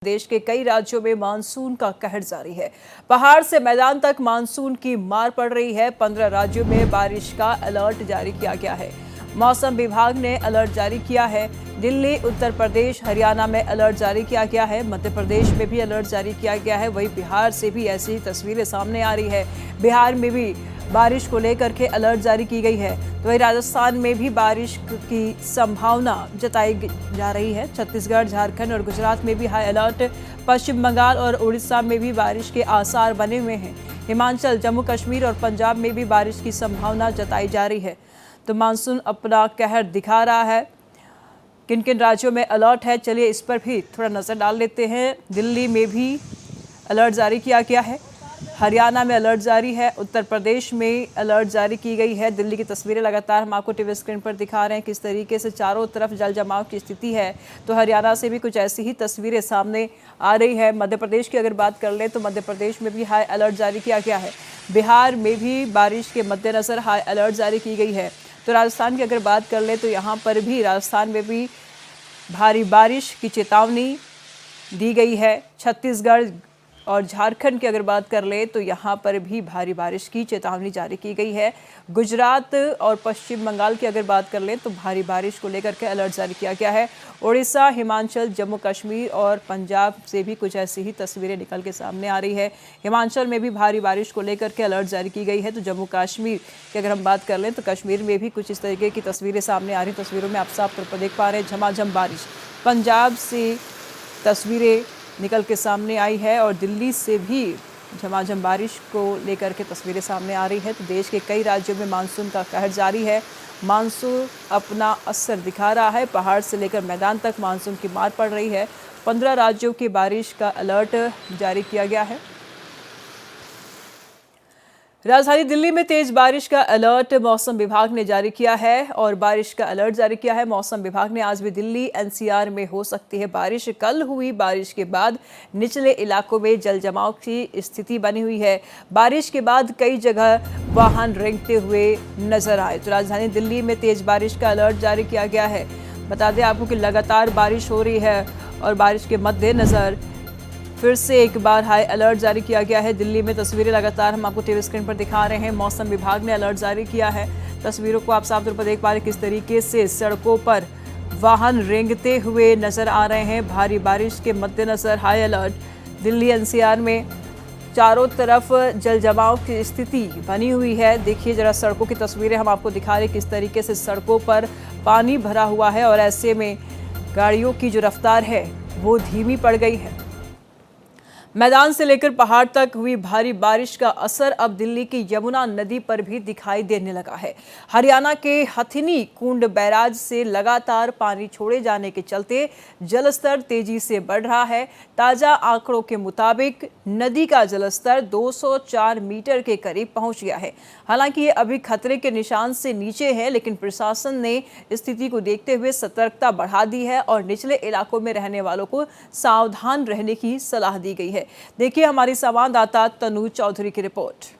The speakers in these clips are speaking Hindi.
देश के कई राज्यों में मानसून का कहर जारी है। पहाड़ से मैदान तक मानसून की मार पड़ रही है। 15 राज्यों में बारिश का अलर्ट जारी किया गया है। मौसम विभाग ने अलर्ट जारी किया है। दिल्ली, उत्तर प्रदेश, हरियाणा में अलर्ट जारी किया गया है। मध्य प्रदेश में भी अलर्ट जारी किया गया है। वहीं बिहार से भी ऐसी तस्वीरें सामने आ रही है। बिहार में भी बारिश को लेकर के अलर्ट जारी की गई है। तो वहीं राजस्थान में भी बारिश की संभावना जताई जा रही है। छत्तीसगढ़, झारखंड और गुजरात में भी हाई अलर्ट। पश्चिम बंगाल और उड़ीसा में भी बारिश के आसार बने हुए हैं। हिमाचल, जम्मू कश्मीर और पंजाब में भी बारिश की संभावना जताई जा रही है। तो मानसून अपना कहर दिखा रहा है। किन किन राज्यों में अलर्ट है, चलिए इस पर भी थोड़ा नजर डाल लेते हैं। दिल्ली में भी अलर्ट जारी किया गया है। हरियाणा में अलर्ट जारी है। उत्तर प्रदेश में अलर्ट जारी की गई है। दिल्ली की तस्वीरें लगातार हम आपको टीवी स्क्रीन पर दिखा रहे हैं किस तरीके से चारों तरफ जल जमाव की स्थिति है। तो हरियाणा से भी कुछ ऐसी ही तस्वीरें सामने आ रही है। मध्य प्रदेश की अगर बात कर लें तो मध्य प्रदेश में भी हाई अलर्ट जारी किया गया है। बिहार में भी बारिश के मद्देनजर हाई अलर्ट जारी की गई है। तो राजस्थान की अगर बात कर लें तो यहाँ पर भी राजस्थान में भी भारी बारिश की चेतावनी दी गई है। छत्तीसगढ़ और झारखंड की अगर बात कर ले तो यहाँ पर भी भारी बारिश की चेतावनी जारी की गई है। गुजरात और पश्चिम बंगाल की अगर बात कर ले तो भारी बारिश को लेकर के अलर्ट जारी किया गया है। उड़ीसा, हिमाचल, जम्मू कश्मीर और पंजाब से भी कुछ ऐसी ही तस्वीरें निकल के सामने आ रही है। हिमाचल में भी भारी बारिश को लेकर के अलर्ट जारी की गई है। तो जम्मू कश्मीर की अगर हम बात कर लें तो कश्मीर में भी कुछ इस तरीके की तस्वीरें सामने आ रही। तस्वीरों में आप साफ तौर पर देख पा रहे हैं झमाझम बारिश। पंजाब से तस्वीरें निकल के सामने आई है और दिल्ली से भी झमाझम बारिश को लेकर के तस्वीरें सामने आ रही है। तो देश के कई राज्यों में मानसून का कहर जारी है। मानसून अपना असर दिखा रहा है। पहाड़ से लेकर मैदान तक मानसून की मार पड़ रही है। 15 राज्यों की बारिश का अलर्ट जारी किया गया है। राजधानी दिल्ली में तेज बारिश का अलर्ट मौसम विभाग ने जारी किया है और बारिश का अलर्ट जारी किया है। मौसम विभाग ने आज भी दिल्ली एनसीआर में हो सकती है बारिश। कल हुई बारिश के बाद निचले इलाकों में जल जमाव की स्थिति बनी हुई है। बारिश के बाद कई जगह वाहन रेंगते हुए नजर आए। तो राजधानी दिल्ली में तेज बारिश का अलर्ट जारी किया गया है। बता दें आपको कि लगातार बारिश हो रही है और बारिश के मद्देनजर फिर से एक बार हाई अलर्ट जारी किया गया है। दिल्ली में तस्वीरें लगातार हम आपको टीवी स्क्रीन पर दिखा रहे हैं। मौसम विभाग ने अलर्ट जारी किया है। तस्वीरों को आप साफ तौर पर देख पा रहे हैं किस तरीके से सड़कों पर वाहन रेंगते हुए नजर आ रहे हैं। भारी बारिश के मद्देनजर हाई अलर्ट। दिल्ली एनसीआर में चारों तरफ जल जमाव की स्थिति बनी हुई है। देखिए जरा सड़कों की तस्वीरें हम आपको दिखा रहे हैं किस तरीके से सड़कों पर पानी भरा हुआ है और ऐसे में गाड़ियों की जो रफ्तार है वो धीमी पड़ गई है। मैदान से लेकर पहाड़ तक हुई भारी बारिश का असर अब दिल्ली की यमुना नदी पर भी दिखाई देने लगा है। हरियाणा के हथिनी कुंड बैराज से लगातार पानी छोड़े जाने के चलते जलस्तर तेजी से बढ़ रहा है। ताजा आंकड़ों के मुताबिक नदी का जलस्तर 204 मीटर के करीब पहुंच गया है। हालांकि ये अभी खतरे के निशान से नीचे है, लेकिन प्रशासन ने स्थिति को देखते हुए सतर्कता बढ़ा दी है और निचले इलाकों में रहने वालों को सावधान रहने की सलाह दी गई है। देखिए हमारी संवाददाता तनु चौधरी की रिपोर्ट।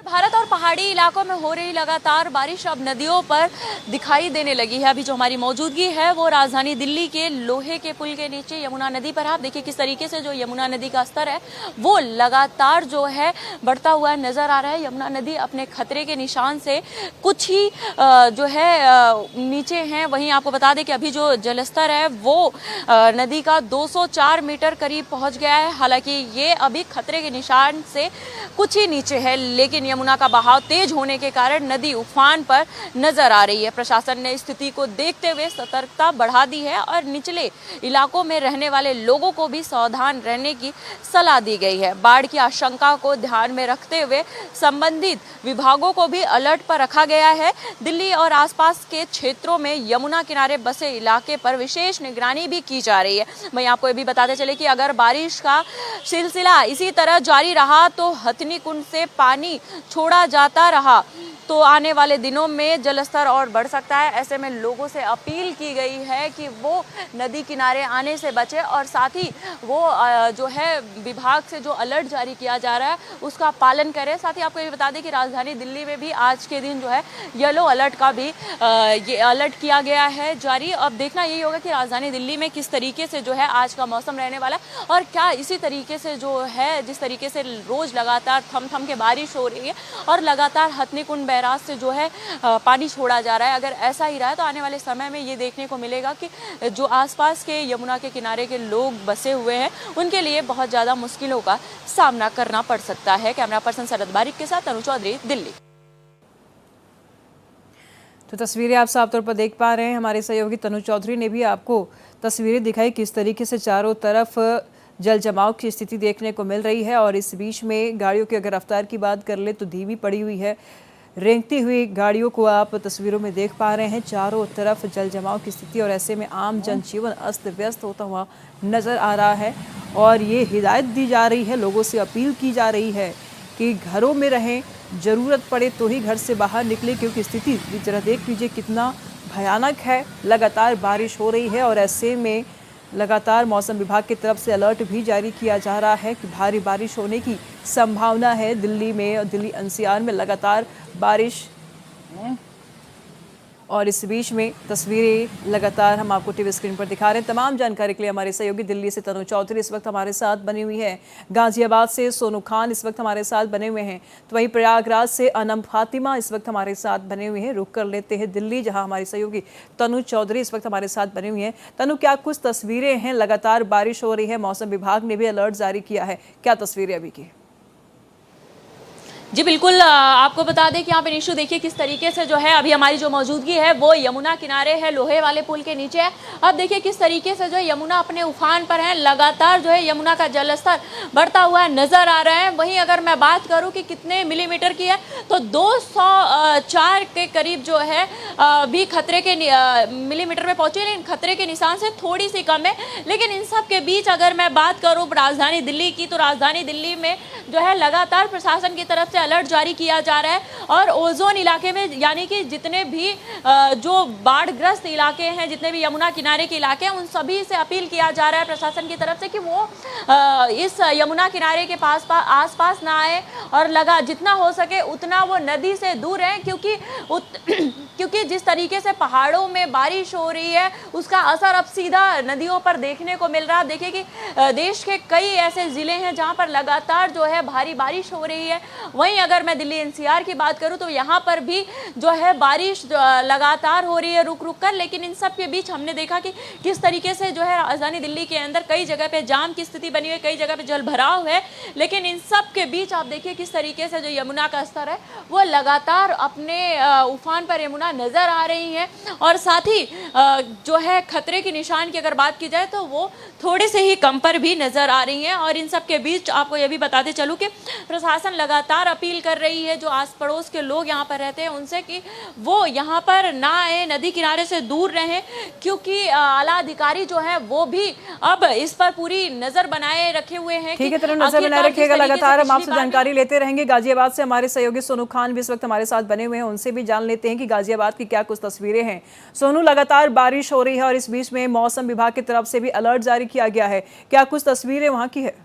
भारत और पहाड़ी इलाकों में हो रही लगातार बारिश अब नदियों पर दिखाई देने लगी है। अभी जो हमारी मौजूदगी है वो राजधानी दिल्ली के लोहे के पुल के नीचे यमुना नदी पर। आप देखिए किस तरीके से जो यमुना नदी का स्तर है वो लगातार जो है बढ़ता हुआ नजर आ रहा है। यमुना नदी अपने खतरे के निशान से कुछ ही जो है नीचे है। वहीं आपको बता दें कि अभी जो जलस्तर है वो नदी का 204 मीटर करीब पहुंच गया है। हालांकि ये अभी खतरे के निशान से कुछ ही नीचे है, लेकिन यमुना का बहाव तेज होने के कारण नदी उफान पर नजर आ रही है। प्रशासन ने स्थिति को देखते हुए सतर्कता बढ़ा दी है और निचले इलाकों में रहने वाले लोगों को भी सावधान रहने की सलाह दी गई है। बाढ़ की आशंका को ध्यान में रखते हुए संबंधित विभागों को भी अलर्ट पर रखा गया है। दिल्ली और आसपास के क्षेत्रों में यमुना किनारे बसे इलाके पर विशेष निगरानी भी की जा रही है। वहीं आपको ये भी बताते चले कि अगर बारिश का सिलसिला इसी तरह जारी रहा तो हथिनी कुंड से पानी छोड़ा जाता रहा तो आने वाले दिनों में जलस्तर और बढ़ सकता है। ऐसे में लोगों से अपील की गई है कि वो नदी किनारे आने से बचे और साथ ही वो जो है विभाग से जो अलर्ट जारी किया जा रहा है उसका पालन करें। साथ ही आपको ये बता दें कि राजधानी दिल्ली में भी आज के दिन जो है येलो अलर्ट का भी ये अलर्ट किया गया है जारी। अब देखना यही होगा कि राजधानी दिल्ली में किस तरीके से जो है आज का मौसम रहने वाला है और क्या इसी तरीके से जो है जिस तरीके से रोज लगातार थम के बारिश हो रही है और लगातार हथनीकुंड बैराज से जो है पानी छोड़ा जा रहा है, अगर ऐसा ही रहा है तो आने वाले समय में ये देखने को मिलेगा कि जो आसपास के यमुना के किनारे के लोग बसे हुए हैं उनके लिए बहुत ज़्यादा मुश्किलों का सामना करना पड़ सकता है। कैमरा पर्सन शरद बारिक के साथ तनु चौधरी, दिल्ली। तो तस्वीरें आप साफ तौर पर देख पा रहे हैं, हमारे सहयोगी तनु चौधरी ने भी आपको तस्वीरें दिखाई किस तरीके से चारों तरफ जल जमाव की स्थिति देखने को मिल रही है और इस बीच में गाड़ियों की अगर रफ्तार की बात कर ले तो धीमी पड़ी हुई है। रेंगती हुई गाड़ियों को आप तस्वीरों में देख पा रहे हैं, चारों तरफ जल जमाव की स्थिति और ऐसे में आम जनजीवन अस्त व्यस्त होता हुआ नजर आ रहा है और ये हिदायत दी जा रही है, लोगों से अपील की जा रही है कि घरों में रहें, ज़रूरत पड़े तो ही घर से बाहर निकले क्योंकि स्थिति जरा देख लीजिए कितना भयानक है। लगातार बारिश हो रही है और ऐसे में लगातार मौसम विभाग की तरफ से अलर्ट भी जारी किया जा रहा है कि भारी बारिश होने की संभावना है। दिल्ली में और दिल्ली एनसीआर में लगातार बारिश और इस बीच में तस्वीरें लगातार हम आपको टीवी स्क्रीन पर दिखा रहे हैं। तमाम जानकारी के लिए हमारे सहयोगी दिल्ली से तनु चौधरी इस वक्त हमारे साथ बनी हुई है, गाजियाबाद से सोनू खान इस वक्त हमारे साथ बने हुए हैं, तो वहीं प्रयागराज से अनम फातिमा इस वक्त हमारे साथ बने हुए हैं। रुक कर लेते हैं दिल्ली, जहां हमारी सहयोगी तनु चौधरी इस वक्त हमारे साथ बनी हुई हैं। तनु, क्या कुछ तस्वीरें हैं? लगातार बारिश हो रही है, मौसम विभाग ने भी अलर्ट जारी किया है, क्या तस्वीरें अभी की? जी बिल्कुल, आपको बता दें कि यहाँ पे निशु देखिए किस तरीके से जो है अभी हमारी जो मौजूदगी है वो यमुना किनारे है, लोहे वाले पुल के नीचे है। अब देखिए किस तरीके से जो है यमुना अपने उफान पर है, लगातार जो है यमुना का जलस्तर बढ़ता हुआ नजर आ रहा है। वहीं अगर मैं बात करूँ कि कितने मिलीमीटर की है तो 204 के करीब जो है भी खतरे के मिलीमीटर में पहुंची, लेकिन खतरे के निशान से थोड़ी सी कम है। लेकिन इन सब के बीच अगर मैं बात करूँ राजधानी दिल्ली की, तो राजधानी दिल्ली में जो है लगातार प्रशासन की तरफ अलर्ट जारी किया जा रहा है और ओजोन इलाके में यानी कि जितने भी जो बाढ़ग्रस्त इलाके हैं, जितने भी यमुना किनारे के इलाके हैं, उन सभी से अपील किया जा रहा है प्रशासन की तरफ से कि वो इस यमुना किनारे के आसपास ना आए और जितना हो सके उतना वो नदी से दूर रहें, क्योंकि जिस तरीके से पहाड़ों में बारिश हो रही है उसका असर अब सीधा नदियों पर देखने को मिल रहा है। देखिए कि देश के कई ऐसे जिले हैं जहां पर लगातार जो है भारी बारिश हो रही है। वहीं अगर मैं दिल्ली एनसीआर की बात करूं तो यहाँ पर भी जो है बारिश लगातार हो रही है रुक रुक कर, लेकिन इन सब के बीच हमने देखा कि किस तरीके से जो है राजधानी दिल्ली के अंदर कई जगह पे जाम की स्थिति बनी हुई है, कई जगह पे जल भराव है। लेकिन इन सब के बीच आप देखिए किस तरीके से जो यमुना का स्तर है वो लगातार अपने उफान पर यमुना नजर आ रही है और साथ ही जो है खतरे के निशान की अगर बात की जाए तो वो थोड़े से ही कम पर भी नजर आ रही है। और इन सब के बीच आपको ये भी बताते चलूं कि प्रशासन लगातार अपील कर रही है जो आस पड़ोस के लोग यहाँ पर रहते हैं उनसे कि वो यहाँ पर ना आए, नदी किनारे से दूर रहें, क्योंकि आला अधिकारी जो है वो भी अब इस पर पूरी नजर बनाए रखे हुए हैं। ठीक है, तरह नजर बनाए रखिएगा, लगातार हम आपसे जानकारी लेते रहेंगे। गाजियाबाद से हमारे सहयोगी सोनू खान भी इस वक्त हमारे साथ बने हुए हैं, उनसे भी जान लेते हैं कि गाजियाबाद की क्या कुछ तस्वीरें हैं। सोनू, लगातार बारिश हो रही है और इस बीच में मौसम विभाग की तरफ से भी अलर्ट जारी किया गया है, क्या कुछ तस्वीरें वहां की है?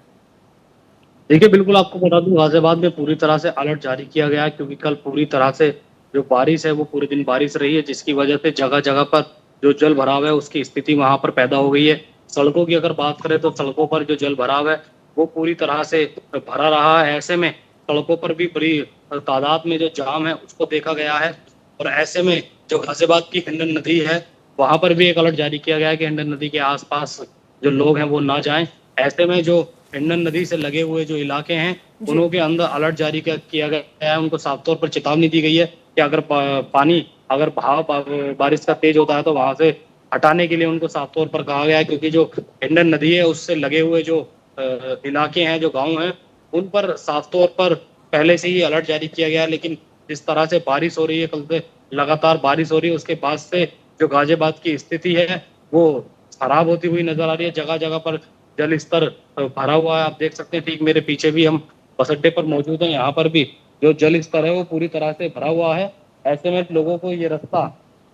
देखिए, बिल्कुल आपको बता दूं गाजियाबाद में पूरी तरह से अलर्ट जारी किया गया है, क्योंकि कल पूरी तरह से जो बारिश है वो पूरे दिन बारिश रही है, जिसकी वजह से जगह जगह पर जो जल भराव है उसकी स्थिति वहां पर पैदा हो गई है। सड़कों की अगर बात करें तो सड़कों पर जो जल भराव है वो पूरी तरह से भरा रहा है। ऐसे में सड़कों पर भी बड़ी तादाद में जो जाम है उसको देखा गया है और ऐसे में जो गाजियाबाद की हिंडन नदी है वहां पर भी एक अलर्ट जारी किया गया है कि हिंडन नदी के आसपास जो लोग हैं वो ना जाएं। ऐसे में जो हिंडन नदी से लगे हुए जो इलाके हैं उनों के अंदर अलर्ट जारी किया गया है, उनको साफ तौर पर चेतावनी दी गई है कि अगर पानी अगर बहाव बारिश का तेज होता है तो वहां से हटाने के लिए उनको साफ तौर पर कहा गया है, क्योंकि जो हिंडन नदी है उससे लगे हुए जो इलाके हैं, जो गाँव हैं, उन पर साफ तौर पर पहले से ही अलर्ट जारी किया गया है। लेकिन जिस तरह से बारिश हो रही है, कल से लगातार बारिश हो रही है, उसके बाद से जो गाजियाबाद की स्थिति है वो खराब होती हुई नजर आ रही है। जगह जगह पर जल स्तर भरा हुआ है, आप देख सकते हैं। ठीक मेरे पीछे भी हम बस अड्डे पर मौजूद हैं, यहाँ पर भी जो जल स्तर है वो पूरी तरह से भरा हुआ है। ऐसे में लोगों को ये रास्ता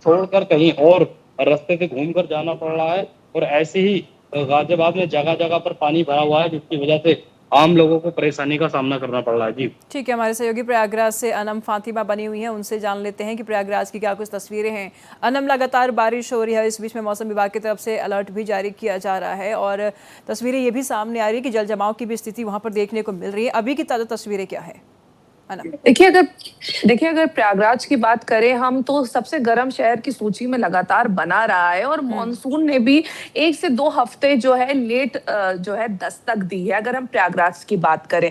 छोड़कर कहीं और रास्ते से घूमकर जाना पड़ रहा है और ऐसे ही गाजियाबाद में जगह जगह पर पानी भरा हुआ है, जिसकी वजह से आम लोगों को परेशानी का सामना करना पड़ रहा है। जी ठीक है, हमारे सहयोगी प्रयागराज से अनम फातिमा बनी हुई हैं, उनसे जान लेते हैं कि प्रयागराज की क्या कुछ तस्वीरें हैं। अनम, लगातार बारिश हो रही है, इस बीच में मौसम विभाग की तरफ से अलर्ट भी जारी किया जा रहा है और तस्वीरें ये भी सामने आ रही है कि जल जमाव की भी स्थिति वहां पर देखने को मिल रही है। अभी की ताज़ा तस्वीरें क्या है अनम? देखिए अगर प्रयागराज की बात करें हम, तो सबसे गर्म शहर की सूची में लगातार बना रहा है और मॉनसून ने भी 1 से 2 हफ्ते जो है लेट जो है दस्तक दी है। अगर हम प्रयागराज की बात करें,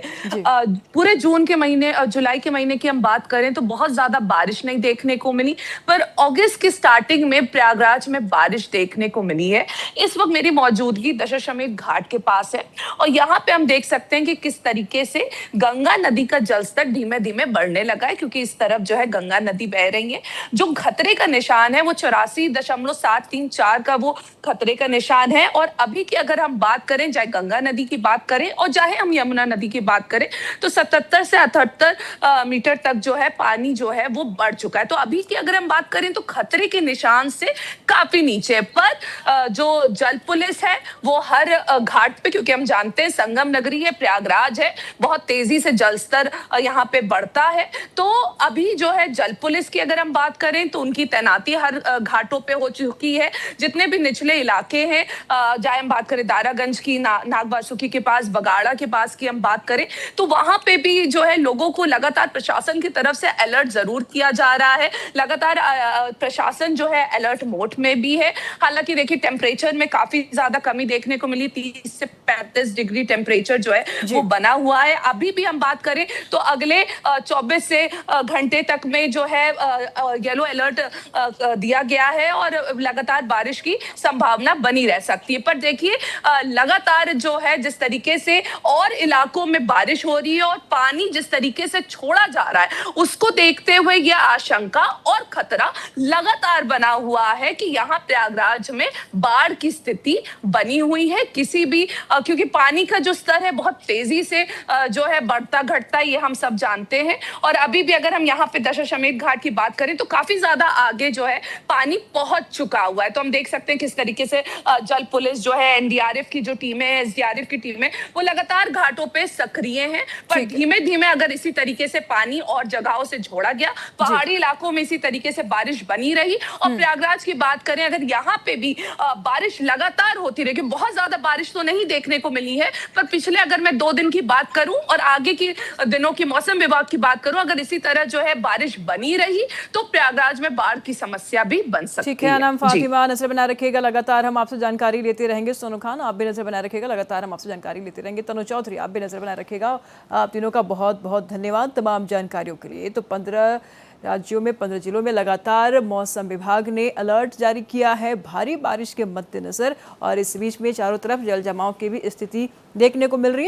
पूरे जून के महीने जुलाई के महीने की हम बात करें तो बहुत ज्यादा बारिश नहीं देखने को मिली, पर अगस्त की स्टार्टिंग में प्रयागराज में बारिश देखने को मिली है। इस वक्त मेरी मौजूदगी दशाश्वमेध घाट के पास है और यहाँ पे हम देख सकते हैं कि किस तरीके से गंगा नदी का जलस्तर धीमे धीमे बढ़ने लगा है, क्योंकि इस तरफ जो है गंगा नदी बह रही है। जो खतरे का निशान है वो 84.734 का वो खतरे का निशान है। और अभी की अगर हम बात करें, चाहे गंगा नदी की बात करें और चाहे हम यमुना नदी की बात करें, तो 77 से 78 मीटर तक जो है पानी जो है वो बढ़ चुका है। तो अभी की अगर हम बात करें तो खतरे के निशान से काफी नीचे है। पर जो जल पुलिस है वो हर घाट पे, क्योंकि हम जानते हैं संगम नगरी है, प्रयागराज है, बहुत तेजी से जलस्तर यहाँ पे बढ़ता है। तो अभी जो है जल पुलिस की अगर हम बात करें तो उनकी तैनाती हर घाटों पे हो चुकी है। जितने भी निचले इलाके हैं, चाहे हम बात करें दारागंज की, नागवासुकी के पास, बगाड़ा के पास की हम बात करें, तो वहां पे भी जो है लोगों को लगातार प्रशासन की तरफ से अलर्ट जरूर किया जा रहा है। लगातार प्रशासन जो है अलर्ट मोड में भी है। हालांकि देखिए टेम्परेचर में काफी ज्यादा कमी देखने को मिली, 30 से 35 डिग्री टेम्परेचर जो है वो बना हुआ है। अभी भी हम बात करें तो अगले 24 से घंटे तक में जो है येलो अलर्ट दिया गया है और लगातार बारिश की संभावना बनी रह सकती है। पर देखिए लगातार जो है जिस तरीके से और इलाकों में बारिश हो रही है और पानी जिस तरीके से छोड़ा जा रहा है, उसको देखते हुए यह आशंका और खतरा लगातार बना हुआ है कि यहाँ प्रयागराज में बाढ़ की स्थिति बनी हुई है। किसी भी क्योंकि पानी का जो स्तर है बहुत तेजी से जो है बढ़ता घटता, ये हम सब जानते हैं। और अभी भी अगर हम यहाँ पे दशाश्वमेध घाट की बात करें तो काफी ज्यादा आगे जो है पानी पहुंच चुका हुआ है। तो हम देख सकते हैं किस तरीके से जल पुलिस जो है, एनडीआरएफ की जो टीमें हैं, एसडीआरएफ की टीमें, वो लगातार घाटों पे सक्रिय हैं। पर धीमे धीमे अगर इसी तरीके से पानी और जगहों से छोड़ा गया, पहाड़ी इलाकों में इसी तरीके से बारिश बनी रही और प्रयागराज की बात करें अगर यहाँ पे भी बारिश लगातार होती रही, बहुत ज्यादा बारिश तो नहीं देखने को मिली है, पर पिछले अगर मैं 2 दिन की बात करूं और आगे की दिनों की मौसम विभाग की बात करूं, अगर इसी तरह जो है बारिश बनी रही तो प्रयागराज में बाढ़ की समस्या भी बन सकती है। ठीक है अनम फातिमा, नजर बना रखिएगा, लगातार हम आपसे जानकारी लेते रहेंगे। सोनू खान, आप भी नजर बना रखिएगा, लगातार हम आपसे जानकारी लेते रहेंगे। तनु चौधरी, आप भी नजर बना रखिएगा। आप तीनों का बहुत बहुत धन्यवाद तमाम जानकारियों के लिए। तो 15 राज्यों में 15 जिलों में लगातार मौसम विभाग ने अलर्ट जारी किया है भारी बारिश के मद्देनजर, और इस बीच में चारों तरफ जल जमाव की भी स्थिति देखने को मिल रही है।